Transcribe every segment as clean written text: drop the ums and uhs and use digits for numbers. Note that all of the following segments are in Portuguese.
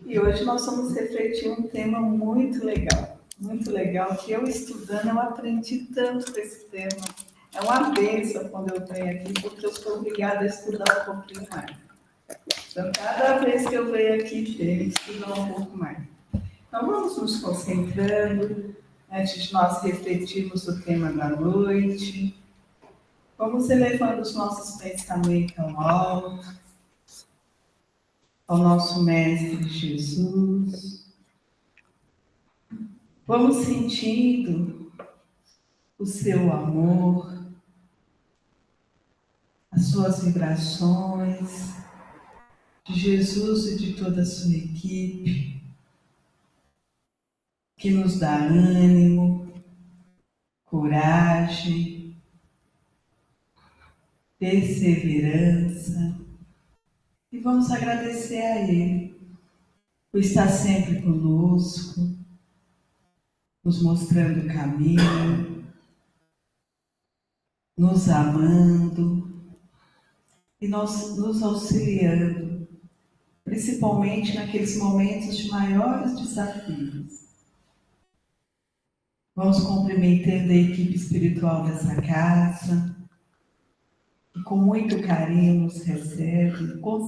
E hoje nós vamos refletir um tema muito legal, que eu estudando, eu aprendi tanto com esse tema. É uma bênção quando eu venho aqui, porque eu sou obrigada a estudar um pouquinho mais. Então, cada vez que eu venho aqui, tenho que estudar um pouco mais. Então, vamos nos concentrando, antes de nós refletirmos o tema da noite. Vamos elevando os nossos pensamentos ao alto, ao nosso Mestre Jesus. Vamos sentindo o seu amor, as suas vibrações, de Jesus e de toda a sua equipe, que nos dá ânimo, coragem, perseverança. E vamos agradecer a Ele por estar sempre conosco, nos mostrando o caminho, nos amando e nos auxiliando, principalmente naqueles momentos de maiores desafios. Vamos cumprimentando a equipe espiritual dessa casa, que com muito carinho nos recebe, com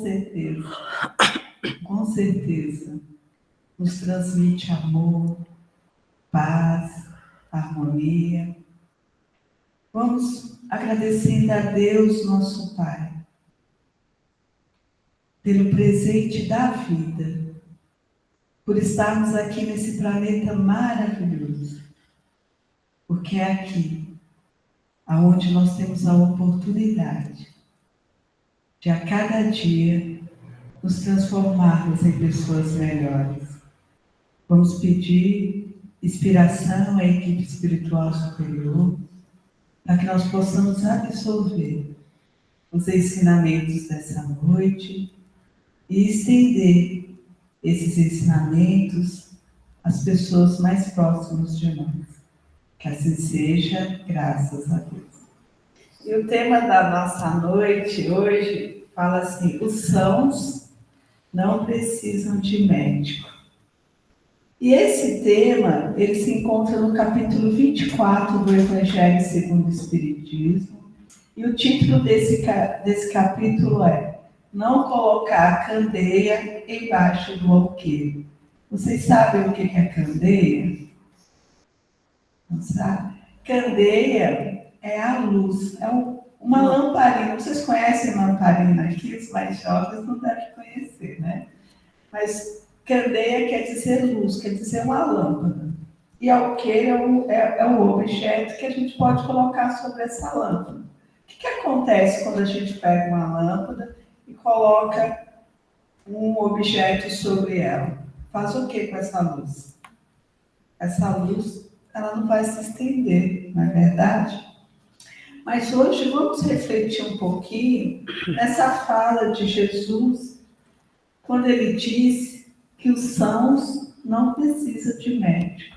certeza, nos transmite amor, paz, harmonia. Vamos agradecendo a Deus, nosso Pai, pelo presente da vida, por estarmos aqui nesse planeta maravilhoso, porque é aqui aonde nós temos a oportunidade de a cada dia nos transformarmos em pessoas melhores. Vamos pedir inspiração à equipe espiritual superior para que nós possamos absorver os ensinamentos dessa noite e estender esses ensinamentos às pessoas mais próximas de nós. Que assim seja, graças a Deus. E o tema da nossa noite hoje fala assim: os sãos não precisam de médico. E esse tema, ele se encontra no capítulo 24 do Evangelho segundo o Espiritismo, e o título desse capítulo é Não colocar candeia embaixo do alqueire. Vocês sabem o que é candeia? Não sabe? Candeia é a luz, é uma lamparina. Vocês conhecem lamparina aqui? Os mais jovens não devem conhecer, né? Mas candeia quer dizer luz, quer dizer uma lâmpada. E alqueire é um objeto que a gente pode colocar sobre essa lâmpada. O que acontece quando a gente pega uma lâmpada e coloca um objeto sobre ela? Faz o que com essa luz? Essa luz, ela não vai se estender, não é verdade? Mas hoje vamos refletir um pouquinho nessa fala de Jesus, quando ele disse que os sãos não precisam de médico.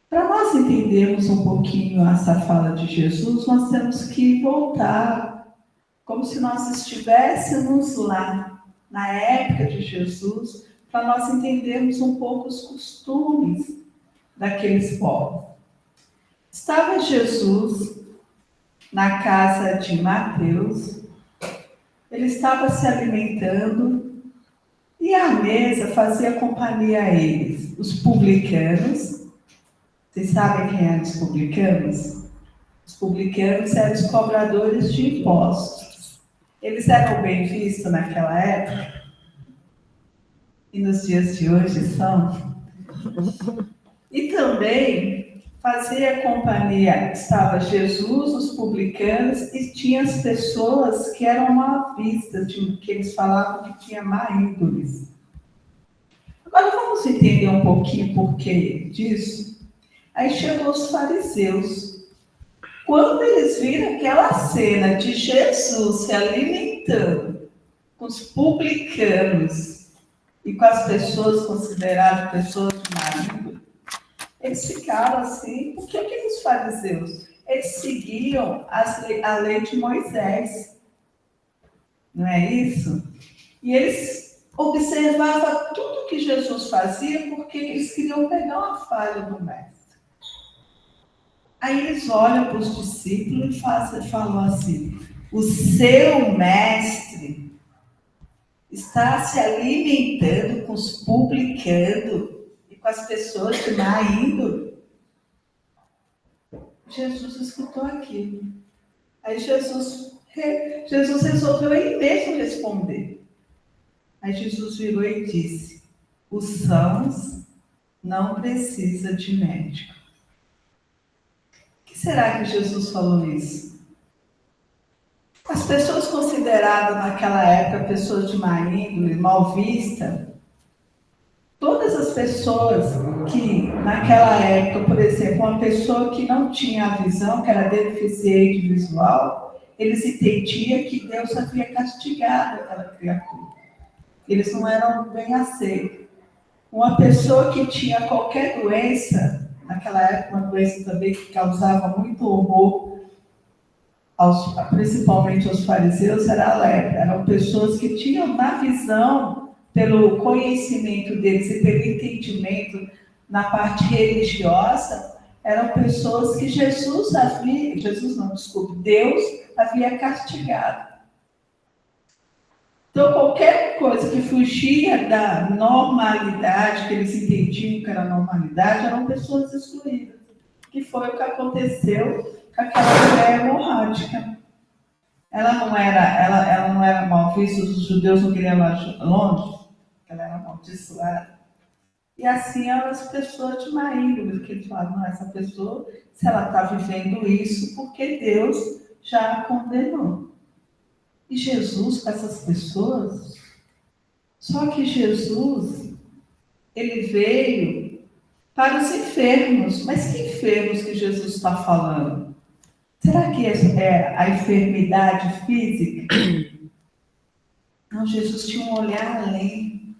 Para nós entendermos um pouquinho essa fala de Jesus, nós temos que voltar, como se nós estivéssemos lá, na época de Jesus, para nós entendermos um pouco os costumes daqueles povos. Estava Jesus na casa de Mateus, ele estava se alimentando e à mesa fazia companhia a eles, os publicanos. Vocês sabem quem eram os publicanos? Os publicanos eram os cobradores de impostos. Eles eram bem vistos naquela época e nos dias de hoje são. E também fazia companhia, estava Jesus, os publicanos, e tinha as pessoas que eram mal vistas, que eles falavam que tinha má índole. Agora vamos entender um pouquinho por que disso? Aí chegou os fariseus. Quando eles viram aquela cena de Jesus se alimentando com os publicanos e com as pessoas consideradas pessoas de má índole, eles ficaram assim. Por que os fariseus? Eles seguiam a lei de Moisés. Não é isso? E eles observava tudo que Jesus fazia porque eles queriam pegar uma falha do mestre. Aí eles olham para os discípulos e falam assim: o seu mestre está se alimentando com os publicanos e com as pessoas de má índole. Jesus escutou aquilo. Aí Jesus resolveu ele mesmo responder. Aí Jesus virou e disse: os sãos não precisam de médico. Por que será que Jesus falou isso? As pessoas consideradas naquela época pessoas de má índole, mal vista, todas as pessoas que naquela época, por exemplo, uma pessoa que não tinha a visão, que era deficiente visual, eles entendiam que Deus havia castigado aquela criatura. Eles não eram bem aceitos. Uma pessoa que tinha qualquer doença, naquela época uma doença também que causava muito horror, principalmente aos fariseus, era a lepra. Eram pessoas que tinham na visão, pelo conhecimento deles e pelo entendimento na parte religiosa, eram pessoas que Deus havia castigado. Então, qualquer coisa que fugia da normalidade, que eles entendiam que era normalidade, eram pessoas excluídas. Que foi o que aconteceu com aquela mulher hemorrágica. Ela não era mal vista, os judeus não queriam ela longe, ela era amaldiçoada. E assim eram as pessoas de má índole, que eles falavam: não, essa pessoa, se ela está vivendo isso, porque Deus já a condenou. E Jesus com essas pessoas, só que Jesus, ele veio para os enfermos. Mas que enfermos que Jesus está falando? Será que é a enfermidade física? Não, Jesus tinha um olhar além.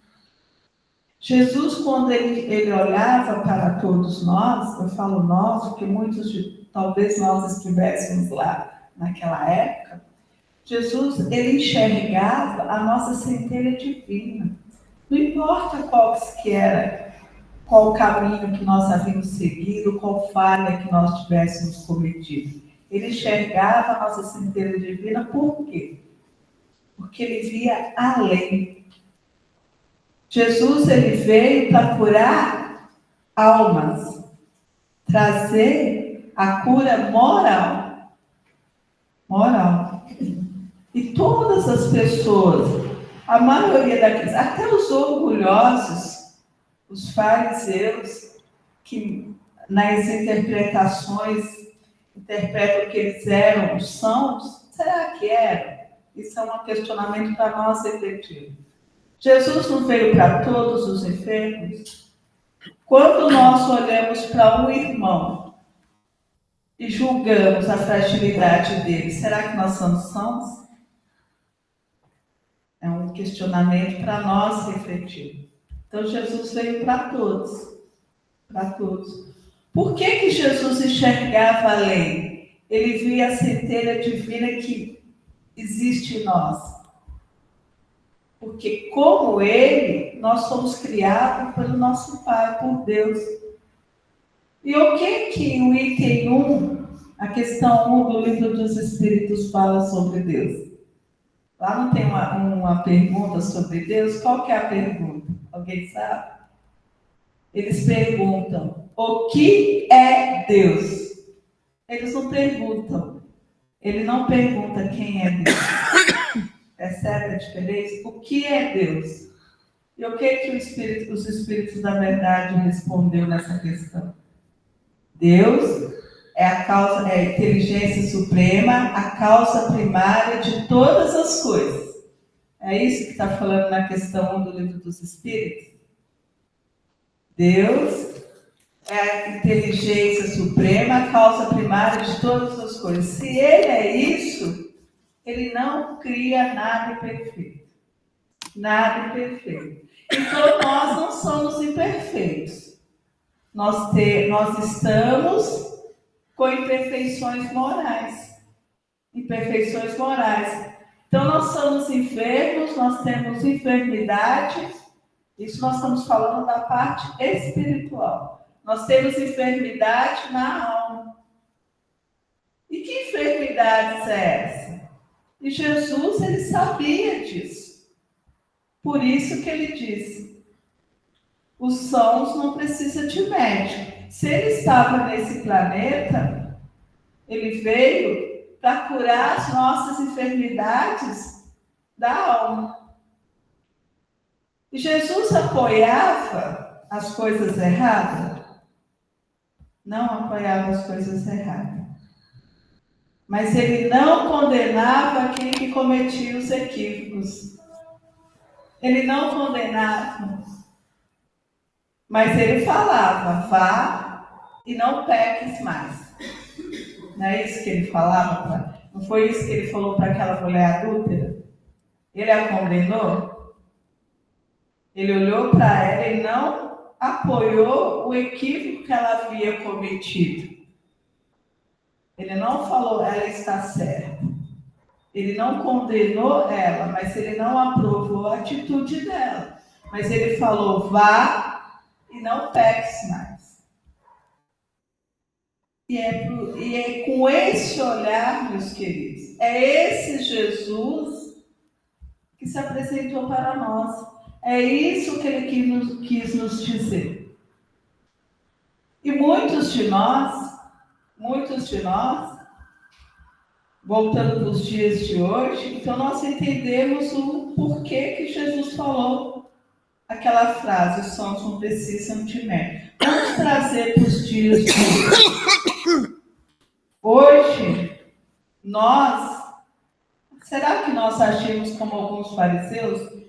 Jesus, quando ele olhava para todos nós, eu falo nós, porque talvez nós estivéssemos lá naquela época, Jesus, ele enxergava a nossa centelha divina. Não importa qual o caminho que nós havíamos seguido, qual falha que nós tivéssemos cometido. Ele enxergava a nossa centelha divina, por quê? Porque ele via além. Jesus, ele veio para curar almas, trazer a cura moral. Moral. E todas as pessoas, a maioria daqueles, até os orgulhosos, os fariseus, que nas interpretações interpretam que eles eram os sãos, será que eram? Isso é um questionamento para nós refletir. Jesus não veio para todos os enfermos? Quando nós olhamos para um irmão e julgamos a fragilidade dele, será que nós somos sãos? É um questionamento para nós refletir. Então, Jesus veio para todos. Para todos. Por que Jesus enxergava além? Ele via a centelha divina que existe em nós. Porque, como ele, nós somos criados pelo nosso Pai, por Deus. E o que o item 1, a questão 1 do Livro dos Espíritos fala sobre Deus? Lá não tem uma pergunta sobre Deus? Qual que é a pergunta? Alguém sabe? Eles perguntam: o que é Deus? Eles não perguntam. Ele não pergunta quem é Deus. Percebe a diferença? O que é Deus? E o que os Espíritos da Verdade respondeu nessa questão? Deus é a inteligência suprema, a causa primária de todas as coisas. É isso que está falando na questão 1 do Livro dos Espíritos? Deus é a inteligência suprema, a causa primária de todas as coisas. Se ele é isso, ele não cria nada imperfeito. Nada imperfeito. Então, nós não somos imperfeitos. Nós estamos com imperfeições morais. Imperfeições morais. Então, nós somos enfermos, nós temos enfermidades, isso nós estamos falando da parte espiritual. Nós temos enfermidade na alma. E que enfermidades é essa? E Jesus, ele sabia disso. Por isso que ele disse, os sãos não precisam de médico. Se ele estava nesse planeta, ele veio para curar as nossas enfermidades da alma. E Jesus apoiava as coisas erradas? Não apoiava as coisas erradas. Mas ele não condenava aquele que cometia os equívocos. Ele não condenava. Mas ele falava, vá e não peques mais. Não é isso que ele falava? Não foi isso que ele falou para aquela mulher adúltera? Ele a condenou? Ele olhou para ela e não apoiou o equívoco que ela havia cometido. Ele não falou, ela está certa. Ele não condenou ela, mas ele não aprovou a atitude dela. Mas ele falou, vá e não peques mais. E é com esse olhar, meus queridos, é esse Jesus que se apresentou para nós. É isso que ele quis nos dizer. E muitos de nós, voltando para os dias de hoje, então nós entendemos o porquê que Jesus falou aquela frase, os sãos não precisam de médico. Vamos trazer para os dias de hoje. Hoje, será que nós agimos como alguns fariseus?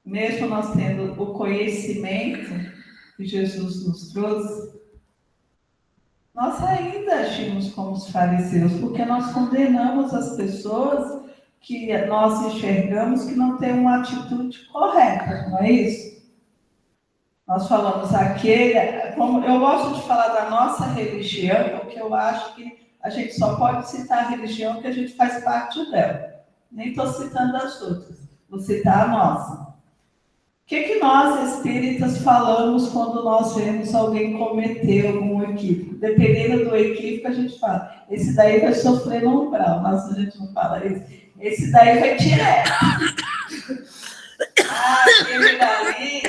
Mesmo nós tendo o conhecimento que Jesus nos trouxe, nós ainda agimos como os fariseus, porque nós condenamos as pessoas que nós enxergamos que não têm uma atitude correta, não é isso? Nós falamos eu gosto de falar da nossa religião, porque eu acho que a gente só pode citar a religião porque a gente faz parte dela. Nem estou citando as outras, vou citar a nossa. O que nós espíritas falamos quando nós vemos alguém cometer algum equívoco? Dependendo do equívoco, a gente fala, esse daí vai sofrer no umbral, mas a gente não fala isso. Esse daí vai direto. Aquele dali,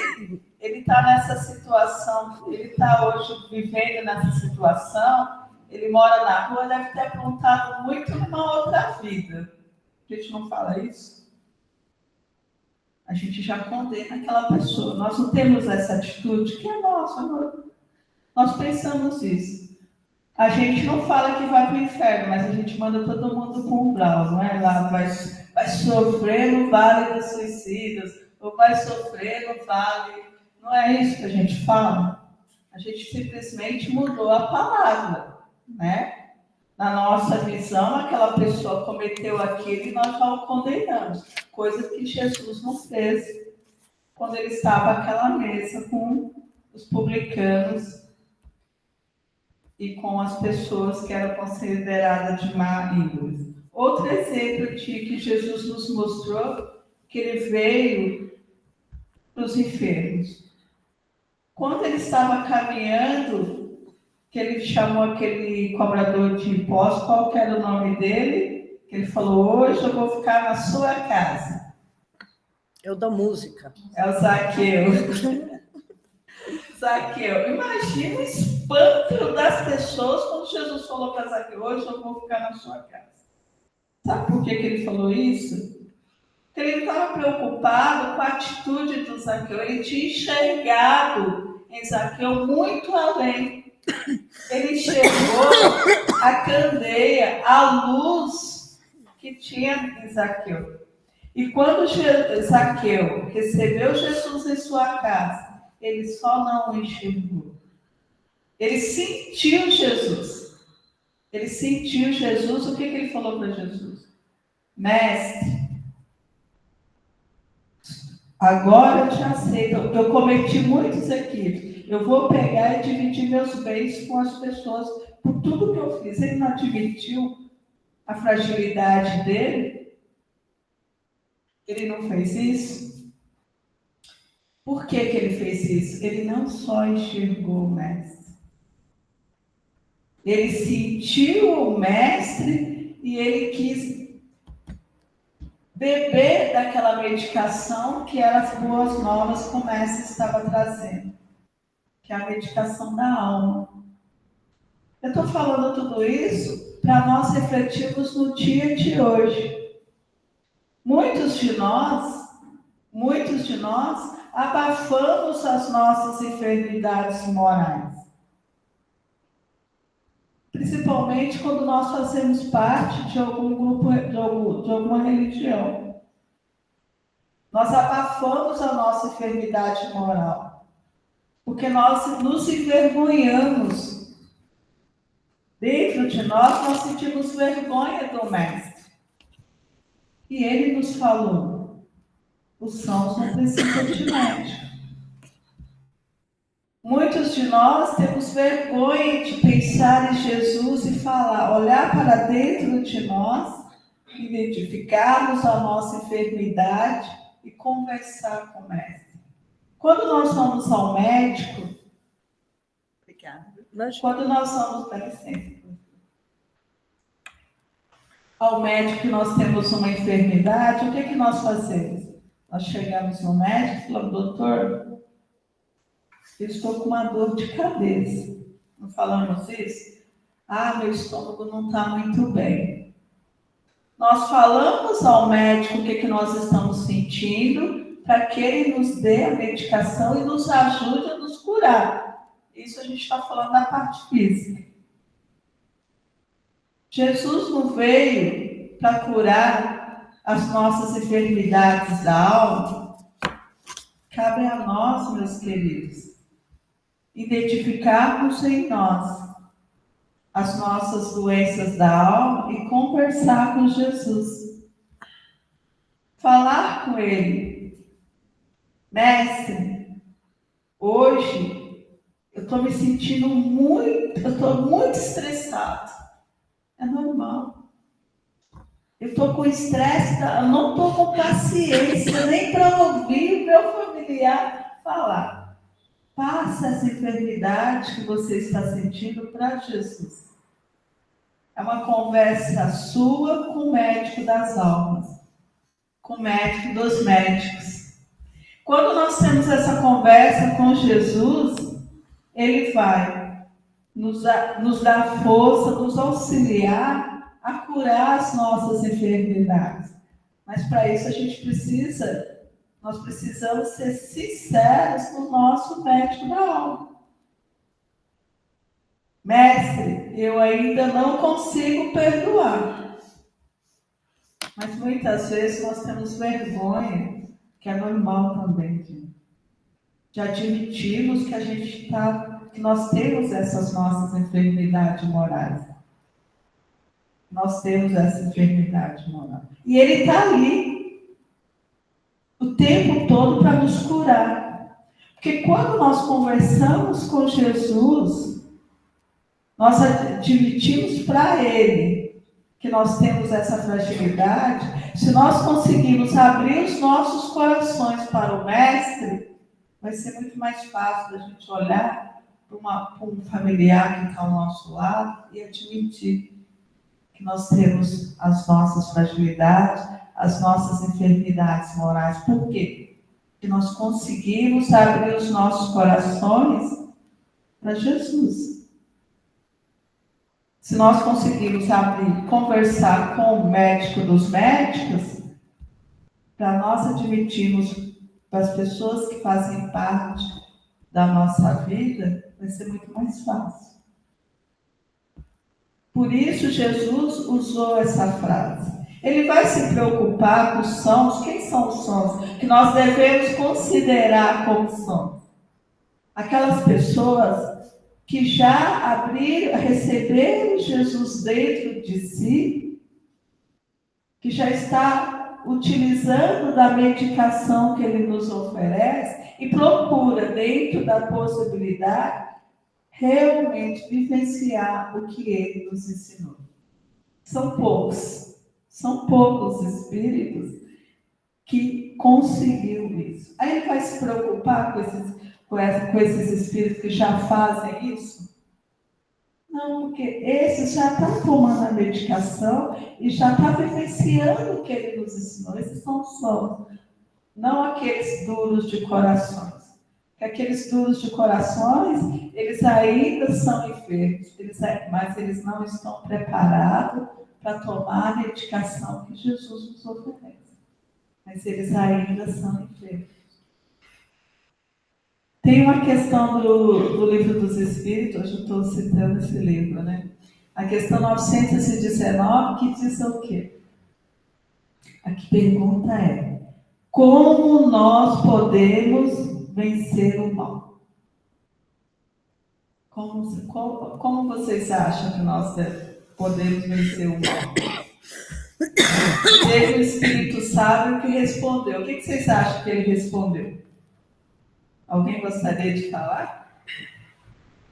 ele está nessa situação, ele está hoje vivendo nessa situação, ele mora na rua, deve ter aprontado muito numa outra vida. A gente não fala isso? A gente já condena aquela pessoa. Nós não temos essa atitude que é nossa. Nós pensamos isso. A gente não fala que vai para o inferno, mas a gente manda todo mundo para o umbral, não é? Lá vai sofrer no vale dos suicidas, ou vai sofrer no vale. Não é isso que a gente fala? A gente simplesmente mudou a palavra, né? Na nossa visão, aquela pessoa cometeu aquilo e nós já o condenamos. Coisa que Jesus não fez quando ele estava àquela mesa com os publicanos e com as pessoas que eram consideradas de má índole. Outro exemplo de que Jesus nos mostrou que ele veio para os enfermos. Quando ele estava caminhando, que ele chamou aquele cobrador de impostos, qual que era o nome dele? Que ele falou, hoje eu vou ficar na sua casa. É o da música. É o Zaqueu. Zaqueu, imagina o espanto das pessoas quando Jesus falou para Zaqueu, hoje eu vou ficar na sua casa. Sabe por que ele falou isso? Porque ele estava preocupado com a atitude do Zaqueu. Ele tinha enxergado em Zaqueu muito além. Ele enxergou a candeia, a luz que tinha em Zaqueu. E quando Zaqueu recebeu Jesus em sua casa, ele só não o enxergou. Ele sentiu Jesus. Ele sentiu Jesus. O que ele falou para Jesus? Mestre, agora eu te aceito. Eu cometi muitos equívocos. Eu vou pegar e dividir meus bens com as pessoas por tudo que eu fiz. Ele não admitiu. a fragilidade dele? Ele não fez isso? Por que ele fez isso? Ele não só enxergou o mestre. Ele sentiu o mestre e ele quis beber daquela medicação que eram as boas novas que o mestre estava trazendo, que é a medicação da alma. Eu estou falando tudo isso para nós refletirmos no dia de hoje. Muitos de nós abafamos as nossas enfermidades morais. Principalmente quando nós fazemos parte de algum grupo, de alguma religião. Nós abafamos a nossa enfermidade moral. Porque nós nos envergonhamos. Dentro de nós sentimos vergonha do mestre. E ele nos falou, os sãos não precisam de médico. Muitos de nós temos vergonha de pensar em Jesus e falar, olhar para dentro de nós, identificarmos a nossa enfermidade e conversar com o mestre. Quando nós vamos ao médico, quando nós vamos, dá licença, ao médico que nós temos uma enfermidade, o que nós fazemos? Nós chegamos no médico e falamos, doutor, eu estou com uma dor de cabeça. Não falamos isso? Meu estômago não está muito bem. Nós falamos ao médico o que nós estamos sentindo para que ele nos dê a medicação e nos ajude a nos curar. Isso a gente está falando da parte física. Jesus não veio para curar as nossas enfermidades da alma. Cabe a nós, meus queridos, identificarmos em nós as nossas doenças da alma e conversar com Jesus. Falar com ele. Mestre, hoje eu estou me sentindo eu estou muito estressado. É normal. Eu estou com estresse, eu não estou com paciência nem para ouvir o meu familiar falar. Passa essa enfermidade que você está sentindo para Jesus. É uma conversa sua com o médico das almas, com o médico dos médicos. Quando nós temos essa conversa com Jesus, ele vai nos dar força, nos auxiliar a curar as nossas enfermidades. Mas para isso nós precisamos ser sinceros com o nosso médico da alma. Mestre, eu ainda não consigo perdoar. Mas muitas vezes nós temos vergonha, que é normal também, gente. De admitirmos que nós temos essas nossas enfermidades morais. Nós temos essa enfermidade moral. E ele está ali o tempo todo para nos curar. Porque quando nós conversamos com Jesus, nós admitimos para ele que nós temos essa fragilidade. Se nós conseguirmos abrir os nossos corações para o Mestre, vai ser muito mais fácil da gente olhar para um familiar que está ao nosso lado e admitir que nós temos as nossas fragilidades, as nossas enfermidades morais. Por quê? Porque nós conseguimos abrir os nossos corações para Jesus. Se nós conseguirmos conversar com o médico dos médicos, para nós admitirmos para as pessoas que fazem parte da nossa vida, vai ser muito mais fácil. Por isso, Jesus usou essa frase. Ele vai se preocupar com os sãos. Quem são os sãos? Que nós devemos considerar como sãos. Aquelas pessoas que já receberam Jesus dentro de si, que já está utilizando da medicação que ele nos oferece e procura, dentro da possibilidade, realmente vivenciar o que ele nos ensinou. São poucos espíritos que conseguiu isso. Aí ele vai se preocupar com esses espíritos que já fazem isso? Não, porque esses já estão tomando a medicação e já estão vivenciando o que ele nos ensinou. Esses são os sons, não aqueles duros de corações. Porque aqueles duros de corações, eles ainda são enfermos, mas eles não estão preparados para tomar a medicação que Jesus nos oferece. Mas eles ainda são enfermos. Tem uma questão do Livro dos Espíritos, hoje eu estou citando esse livro, né? A questão 919, que diz o quê? A que pergunta é: como nós podemos vencer o mal? Como vocês acham que nós podemos vencer o mal? Teve um espírito sábio que respondeu. O que vocês acham que ele respondeu? Alguém gostaria de falar?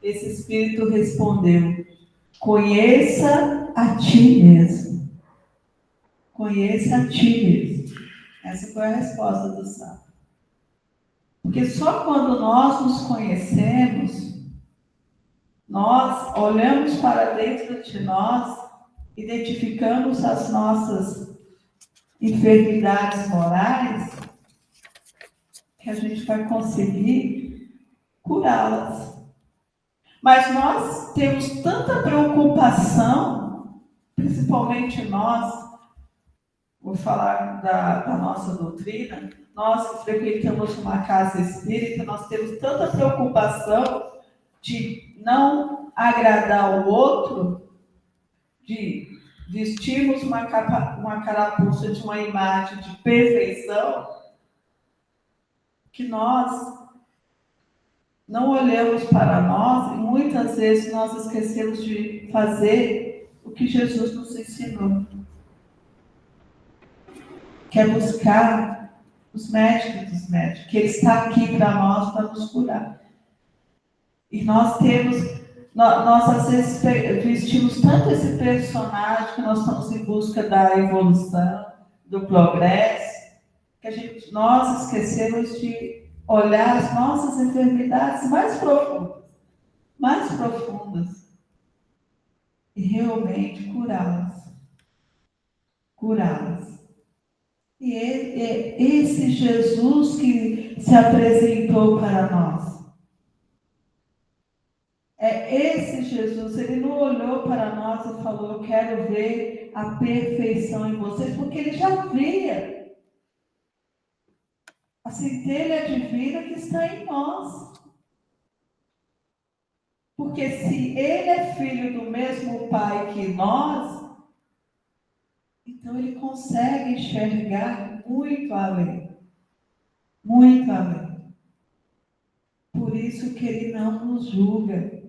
Esse espírito respondeu: conheça a ti mesmo. Conheça a ti mesmo. Essa foi a resposta do sábio. Porque só quando nós nos conhecemos, nós olhamos para dentro de nós, identificamos as nossas enfermidades morais, que a gente vai conseguir curá-las. Mas nós temos tanta preocupação, principalmente nós, vou falar da nossa doutrina, nós que frequentamos uma casa espírita, nós temos tanta preocupação de não agradar o outro, de vestirmos uma carapuça de uma imagem de perfeição, que nós não olhamos para nós e muitas vezes nós esquecemos de fazer o que Jesus nos ensinou, que é buscar os médicos dos médicos, que Ele está aqui para nós, para nos curar. E nós às vezes vestimos tanto esse personagem que nós estamos em busca da evolução, do progresso, que nós esquecemos de olhar as nossas enfermidades mais profundas, e realmente curá-las. E é esse Jesus que se apresentou para nós. É esse Jesus, ele não olhou para nós e falou: eu quero ver a perfeição em vocês, porque ele já via a centelha divina que está em nós. Porque se ele é filho do mesmo Pai que nós, então ele consegue enxergar muito além. Muito além. Por isso que ele não nos julga,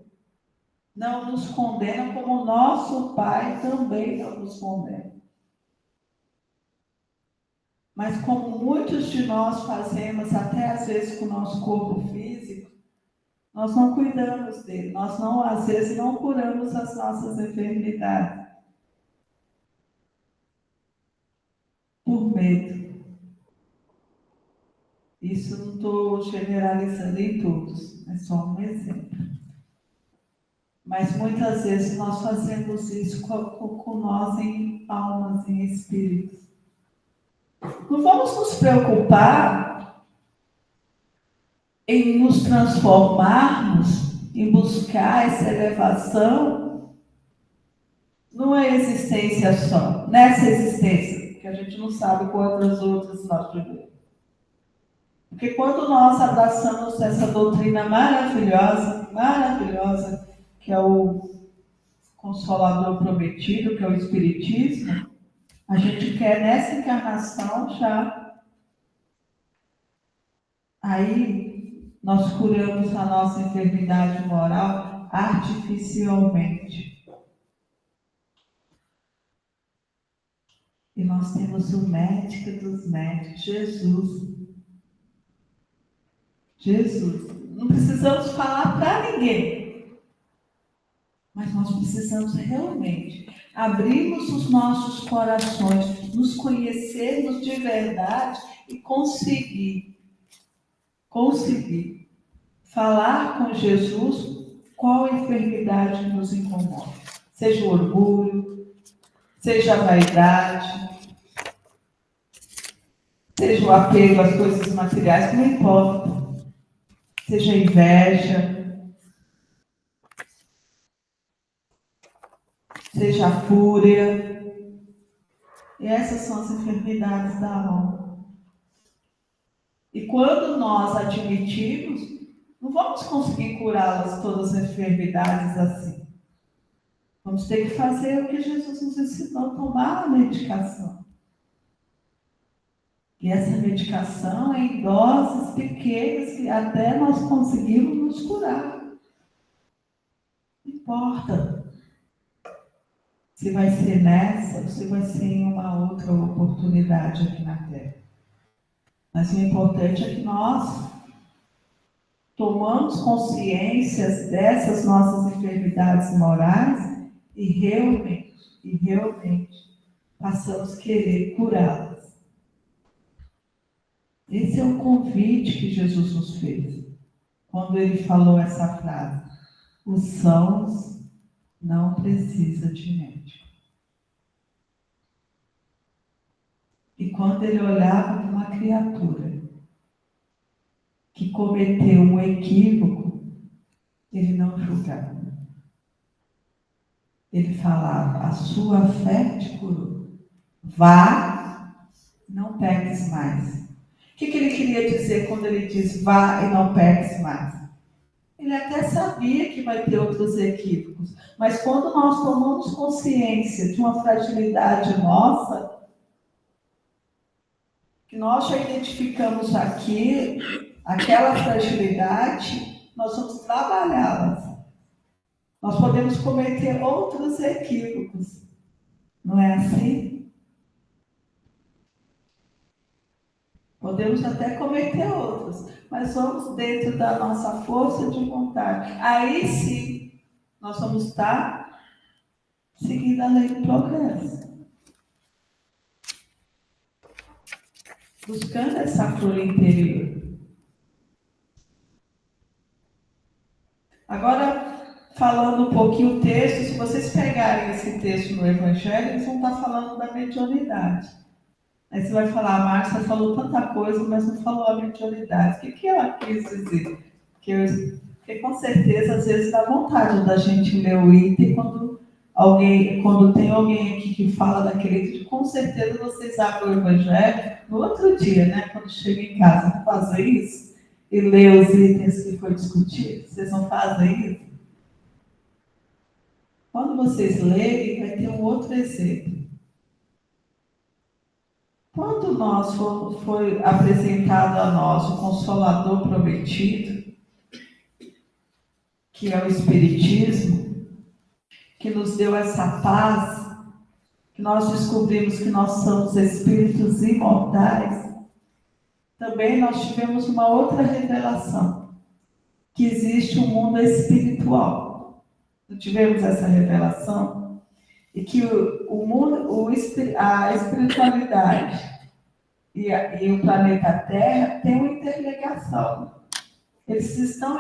não nos condena, como o nosso Pai também não nos condena. Mas como muitos de nós fazemos, até às vezes com o nosso corpo físico, nós não cuidamos dele, nós não, às vezes, não curamos as nossas enfermidades. Por medo. Isso não estou generalizando em todos, é só um exemplo. Mas muitas vezes nós fazemos isso com nós em almas, em espíritos. Não vamos nos preocupar em nos transformarmos, em buscar essa elevação numa existência só, nessa existência, que a gente não sabe quantas outras nós vivemos. Porque quando nós abraçamos essa doutrina maravilhosa, que é o Consolador Prometido, que é o Espiritismo, a gente quer nessa encarnação já. Aí nós curamos a nossa enfermidade moral artificialmente. E nós temos o médico dos médicos, Jesus. Não precisamos falar para ninguém. Mas nós precisamos realmente abrirmos os nossos corações, nos conhecermos de verdade e conseguir falar com Jesus qual a enfermidade que nos incomoda. Seja o orgulho, seja a vaidade, seja o apego às coisas materiais, não importa. Seja a inveja, seja a fúria. E essas são as enfermidades da alma. E quando nós admitimos, não vamos conseguir curá-las, todas as enfermidades assim. Vamos ter que fazer o que Jesus nos ensinou, tomar a medicação. E essa medicação é em doses pequenas que até nós conseguimos nos curar. Não importa se vai ser nessa ou se vai ser em uma outra oportunidade aqui na Terra. Mas o importante é que nós tomamos consciência dessas nossas enfermidades morais e realmente passamos a querer curá-las. Esse é o convite que Jesus nos fez, quando ele falou essa frase: os sãos não precisam de médico. E quando ele olhava para uma criatura que cometeu um equívoco, ele não julgava. Ele falava: a sua fé te curou. Vá, não peques mais. O que ele queria dizer quando ele diz vá e não peques mais? Ele até sabia que vai ter outros equívocos, mas quando nós tomamos consciência de uma fragilidade nossa, que nós já identificamos aqui, aquela fragilidade, nós vamos trabalhá-las. Nós podemos cometer outros equívocos, não é assim? Podemos até cometer outros, mas vamos dentro da nossa força de vontade. Aí sim, nós vamos estar seguindo a lei do progresso. Buscando essa cura interior. Agora, falando um pouquinho o texto, se vocês pegarem esse texto no Evangelho, eles vão estar falando da mediunidade. Aí você vai falar: a Márcia falou tanta coisa, mas não falou a mediunidade. O que ela quis dizer? Porque com certeza, às vezes, dá vontade da gente ler o item quando tem alguém aqui que fala daquele item, com certeza vocês abrem o Evangelho no outro dia, né? Quando chega em casa, vão fazer isso e ler os itens que foi discutido. Vocês não fazem isso? Quando vocês lerem, vai ter um outro exemplo. Quando foi apresentado a nós o Consolador prometido, que é o Espiritismo, que nos deu essa paz, que nós descobrimos que nós somos espíritos imortais, também nós tivemos uma outra revelação, que existe um mundo espiritual. Não tivemos essa revelação? E que a espiritualidade e o planeta Terra têm uma interligação. Eles estão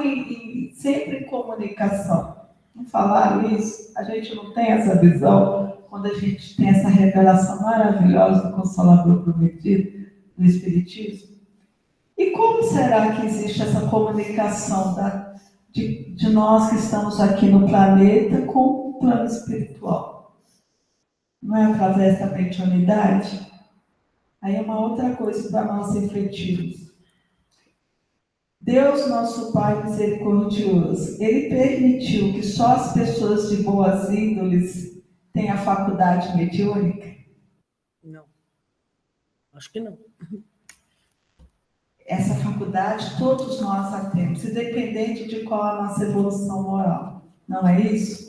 sempre em comunicação. Não falaram isso? A gente não tem essa visão quando a gente tem essa revelação maravilhosa do Consolador prometido, do Espiritismo? E como será que existe essa comunicação de nós que estamos aqui no planeta com o plano espiritual? Não é através da mediunidade? Aí é uma outra coisa para nós refletirmos. Deus, nosso Pai misericordioso, Ele permitiu que só as pessoas de boas índoles tenham a faculdade mediúnica? Não. Acho que não. Essa faculdade todos nós a temos, independente de qual a nossa evolução moral. Não é isso?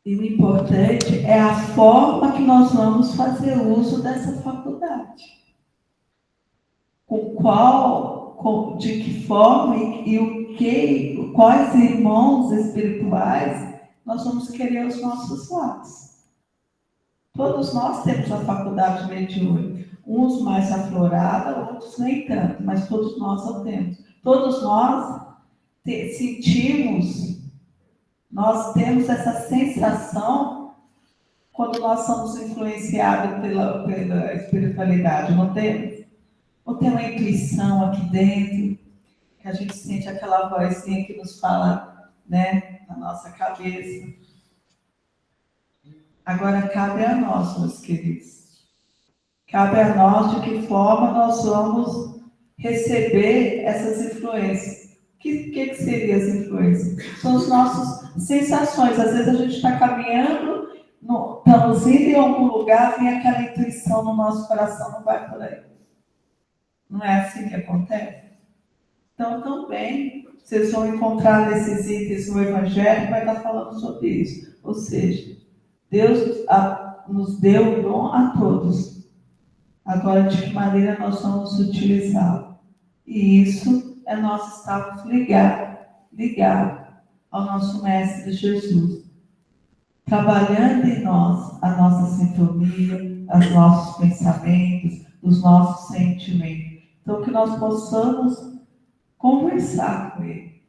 E o importante é a forma que nós vamos fazer uso dessa faculdade. De que forma quais irmãos espirituais nós vamos querer os nossos lados. Todos nós temos a faculdade mediúnica, uns mais aflorada, outros nem tanto, mas todos nós a temos. Todos nós sentimos, nós temos essa sensação quando nós somos influenciados pela espiritualidade, não temos? Ou tem uma intuição aqui dentro, que a gente sente aquela vozinha que nos fala, né, na nossa cabeça. Agora cabe a nós, meus queridos. Cabe a nós de que forma nós vamos receber essas influências. O que seriam as influências? São as nossas sensações. Às vezes a gente está caminhando, estamos indo em algum lugar, vem aquela intuição no nosso coração, não vai por aí. Não é assim que acontece? Então, também, vocês vão encontrar nesses itens no Evangelho, vai estar falando sobre isso. Ou seja, Deus nos deu o dom a todos. Agora, de que maneira nós vamos utilizá-lo? E isso é nós estarmos ligados ao nosso Mestre Jesus. Trabalhando em nós a nossa sintonia, os nossos pensamentos, os nossos sentimentos. Então, que nós possamos conversar com Ele,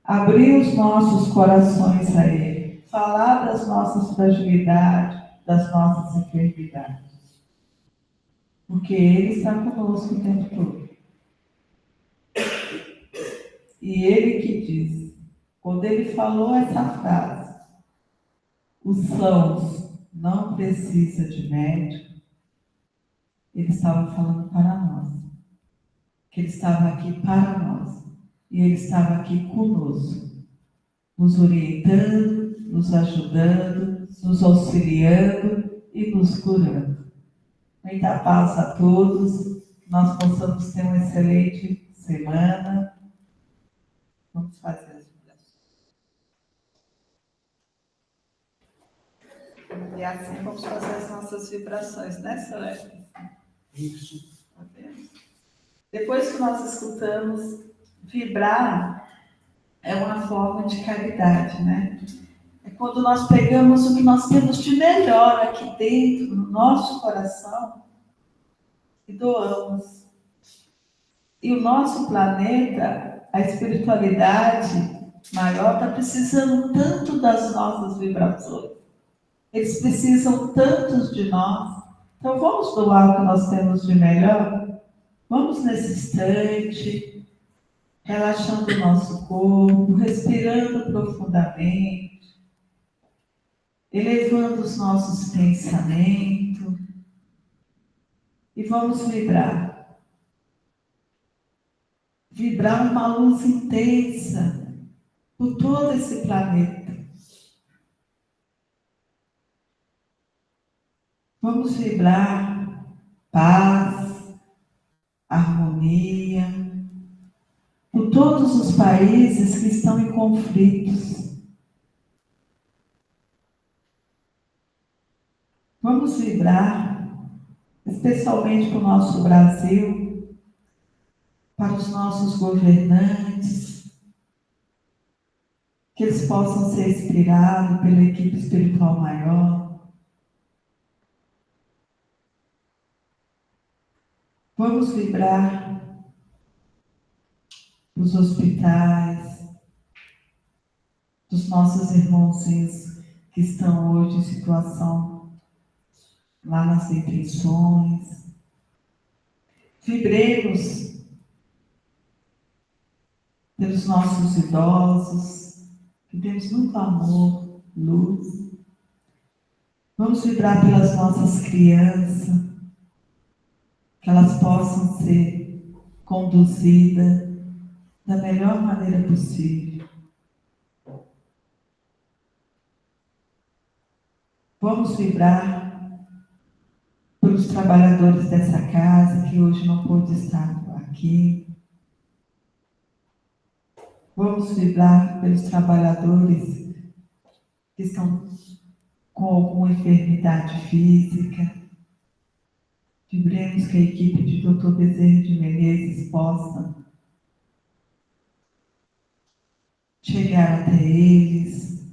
abrir os nossos corações a Ele, falar das nossas fragilidades, das nossas enfermidades. Porque Ele está conosco o tempo todo. E Ele que diz, quando Ele falou essa frase, os sãos não precisam de médico, Ele estava falando para nós. Que Ele estava aqui para nós. E Ele estava aqui conosco, nos orientando, nos ajudando, nos auxiliando e nos curando. Muita paz a todos, nós possamos ter uma excelente semana. Vamos fazer as orações. E assim vamos fazer as nossas vibrações, né, Soraya? Isso. Tá vendo? Depois que nós escutamos, vibrar é uma forma de caridade, né? É quando nós pegamos o que nós temos de melhor aqui dentro, no nosso coração, e doamos. E o nosso planeta, a espiritualidade maior, está precisando tanto das nossas vibrações. Eles precisam tantos de nós. Então vamos doar o que nós temos de melhor? Vamos nesse instante, relaxando o nosso corpo, respirando profundamente, elevando os nossos pensamentos e vamos vibrar. Vibrar uma luz intensa por todo esse planeta. Vamos vibrar paz, harmonia, por todos os países que estão em conflitos. Vamos vibrar, especialmente para o nosso Brasil, para os nossos governantes, que eles possam ser inspirados pela equipe espiritual maior. Vamos vibrar nos hospitais, dos nossos irmãozinhos que estão hoje em situação lá nas detenções. Vibremos pelos nossos idosos, que temos muito amor, luz. Vamos vibrar pelas nossas crianças, que elas possam ser conduzidas da melhor maneira possível. Vamos vibrar pelos trabalhadores dessa casa, que hoje não pôde estar aqui. Vamos vibrar pelos trabalhadores que estão com alguma enfermidade física. Vibremos que a equipe de Dr. Bezerra de Menezes possa chegar até eles,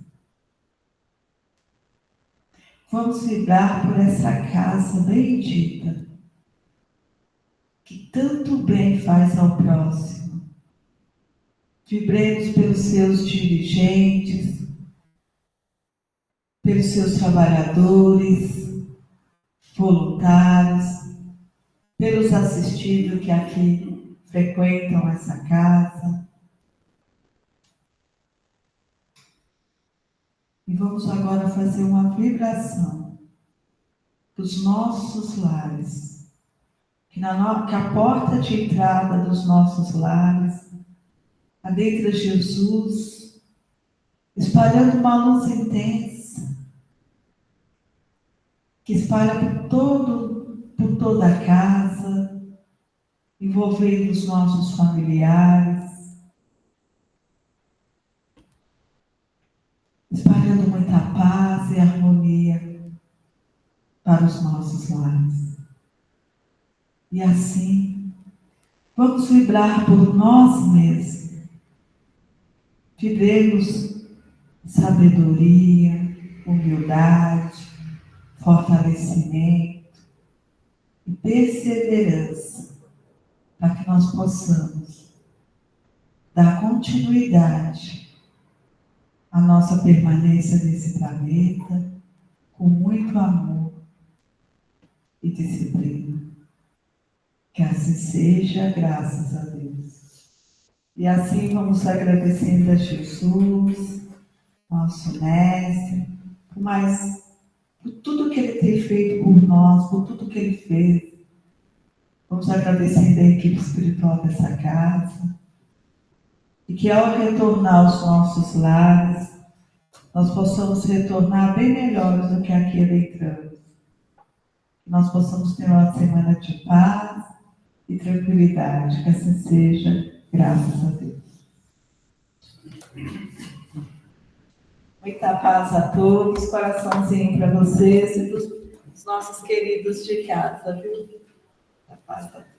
Vamos vibrar por essa casa bendita, que tanto bem faz ao próximo. Vibremos pelos seus dirigentes, pelos seus trabalhadores, voluntários, pelos assistidos que aqui frequentam essa casa. E vamos agora fazer uma vibração dos nossos lares, que a porta de entrada dos nossos lares, adentra Jesus, espalhando uma luz intensa, que espalha por toda a casa, envolvendo os nossos familiares, espalhando muita paz e harmonia para os nossos lares. E assim, vamos vibrar por nós mesmos. Vibremos sabedoria, humildade, fortalecimento e perseverança, para que nós possamos dar continuidade à nossa permanência nesse planeta com muito amor e disciplina. Que assim seja, graças a Deus. E assim vamos agradecendo a Jesus, nosso Mestre, por tudo que Ele tem feito por nós, por tudo que Ele fez. Vamos agradecendo a equipe espiritual dessa casa. E que ao retornar aos nossos lares, nós possamos retornar bem melhores do que aqui adentramos. Que nós possamos ter uma semana de paz e tranquilidade. Que assim seja, graças a Deus. Muita paz a todos, coraçãozinho para vocês e para os nossos queridos de casa, viu? Muita paz a todos.